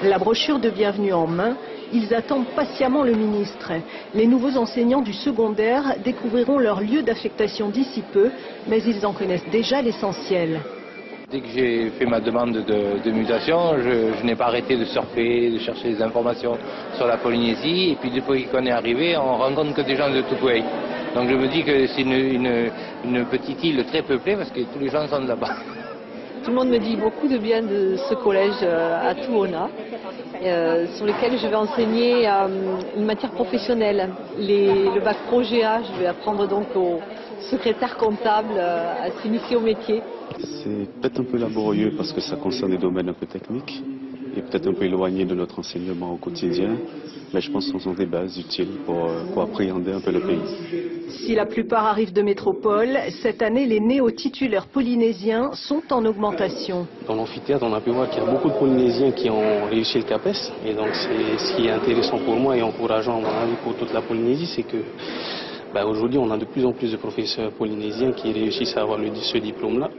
La brochure de bienvenue en main, ils attendent patiemment le ministre. Les nouveaux enseignants du secondaire découvriront leur lieu d'affectation d'ici peu, mais ils en connaissent déjà l'essentiel. Dès que j'ai fait ma demande de mutation, je n'ai pas arrêté de surfer, de chercher des informations sur la Polynésie. Et puis depuis qu'on est arrivé, on rencontre que des gens de Tupuai. Donc je me dis que c'est une petite île très peuplée parce que tous les gens sont de là-bas. Tout le monde me dit beaucoup de bien de ce collège à Tuona, sur lequel je vais enseigner une matière professionnelle. Le bac Pro GA, je vais apprendre donc au secrétaire comptable à s'initier au métier. C'est peut-être un peu laborieux parce que ça concerne des domaines un peu techniques et peut-être un peu éloigné de notre enseignement au quotidien, mais je pense que ce sont des bases utiles pour appréhender un peu le pays. Si la plupart arrivent de métropole, cette année les néo-titulaires polynésiens sont en augmentation. Dans l'amphithéâtre, on a pu voir qu'il y a beaucoup de Polynésiens qui ont réussi le CAPES, et donc ce qui est intéressant pour moi et encourageant à mon avis pour toute la Polynésie, c'est que aujourd'hui on a de plus en plus de professeurs polynésiens qui réussissent à avoir ce diplôme-là.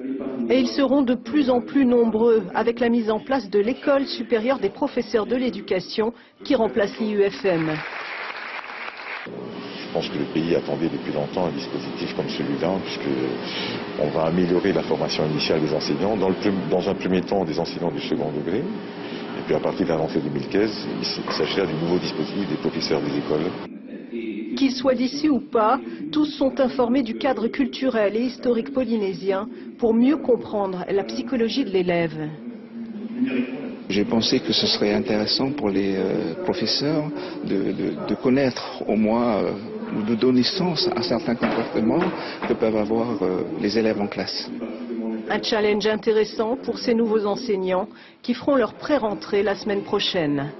Et ils seront de plus en plus nombreux avec la mise en place de l'école supérieure des professeurs de l'éducation qui remplace l'IUFM. Je pense que le pays attendait depuis longtemps un dispositif comme celui-là, puisqu'on va améliorer la formation initiale des enseignants, dans un premier temps des enseignants du second degré, et puis à partir de la rentrée 2015, il s'agira du nouveau dispositif des professeurs des écoles. Qu'ils soient d'ici ou pas, tous sont informés du cadre culturel et historique polynésien pour mieux comprendre la psychologie de l'élève. J'ai pensé que ce serait intéressant pour les professeurs de connaître au moins, de donner sens à certains comportements que peuvent avoir les élèves en classe. Un challenge intéressant pour ces nouveaux enseignants qui feront leur pré-rentrée la semaine prochaine.